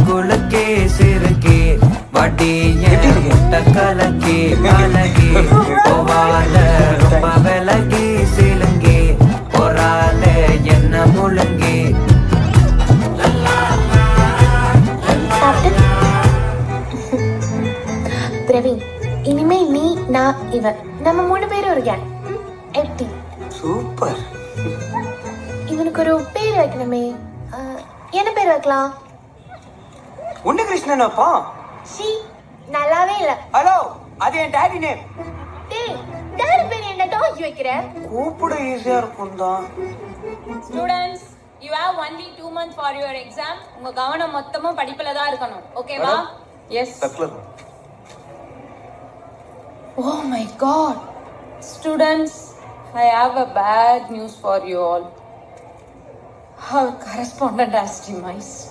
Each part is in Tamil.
குலுக்கே சிறுக்கே வட்டிய கலக்கே கலக்கே போவால ரொம்ப விலகி சிலுங்கே பொறால என்ன முழுங்கே. பிரவீன், இனிமே நீ நான் இவன் நம்ம 3 பேரும் ஒரு கேங். எப்படி? சூப்பர். இவனுக்கு ஒரு பேர் வைக்கணுமே. என்ன பேர் வைக்கலாம்? உன்ன கிருஷ்ணனப்பா. சி நல்லாவே இல்ல. ஹலோ, அது என் டாடி நேம். டேய், டாடி பேர் என்ன டாக் வைக்கிற? கூப்பிட ஈஸியா இருக்கும் தான். Students, you have only 2 months for your exam. உங்க கவனம் மொத்தமும் படிப்புல தான் இருக்கணும். ஓகேவா? Yes. Oh my god. Students, I have a bad news for you all. Our correspondent has demised.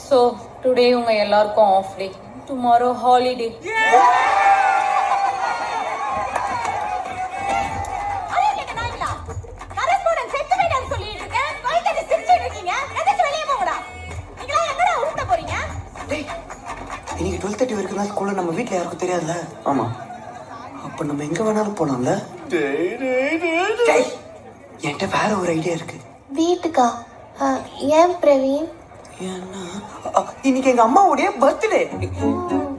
So, today உங்க எல்லாருக்கும் off day. Tomorrow holiday. இன்னைக்கு 12:30 வரைக்கும் தான் ஸ்கூல்ல, நம்ம வீட்ல யாருக்கும் தெரியாதுல்ல? ஆமா. அப்ப நம்ம எங்க வேணாலும் போலாம்ல? என்கிட்ட வேற ஒரு ஐடியா இருக்கு. வீட்டுக்கா? ஏன் பிரவீன்? ஏன்னா இன்னைக்கு எங்க அம்மாவுடைய பர்த்டே.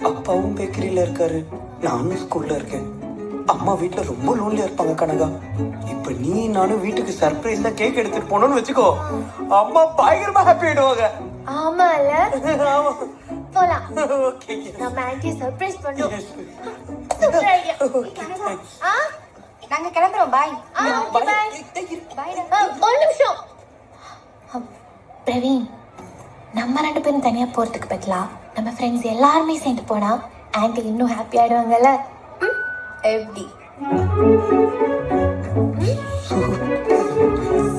அப்பாவும் பேக்கரியில இருக்காரு, நானும் ஸ்கூல்ல இருக்கேன். அம்மா வீட்டுல ரொம்ப லோன்லியா இருப்பாங்க கனகா. இப்ப நீ நானும் வீட்டுக்கு சர்ப்ரைஸா கேக் எடுத்துட்டு போனோம்னு வச்சுக்கோ, அம்மா பயங்கரமா ஹாப்பி ஆயிடுவாங்க. ஆமால, ஆமா. போலாம். ஓகே, நம்ம ஆன்ட்டி சர்ப்ரைஸ் பண்ணோம். Super idea. நாங்க கிளம்புறோம். பை. Okay bye. ஒரு நிமிஷம். பிரவீன், நம்ம 2 பேரும் தனியா போறதுக்கு பதிலா நம்ம ஃப்ரெண்ட்ஸ் எல்லாருமே சேர்ந்து போனா ஆன்ட்டி இன்னும் ஹாப்பி ஆயிடுவாங்கல்ல? எப்படி?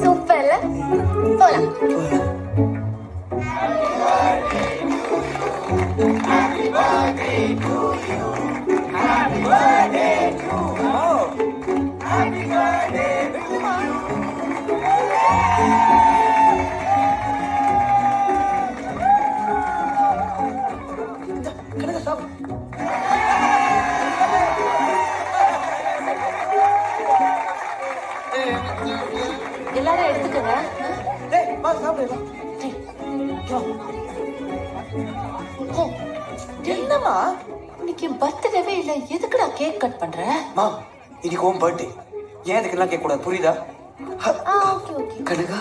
சூப்பர்ல, போலாம். Happy birthday to you. Happy birthday to you. Happy birthday to you. Kanaka சாப்பிடு. எல்லாரும் எடுத்துக்கங்க. டேய், வா சாப்பிடு. என்னம்மா இன்னைக்கு பர்த்டேவே இல்ல, எதுக்குடா கேக் கட் பண்ற? மா, இன்னைக்கு உன் பர்த்டே, ஏன் இதுக்கெல்லாம் கேட்க கூடாது, புரியுதா? Okay okay. கனகா,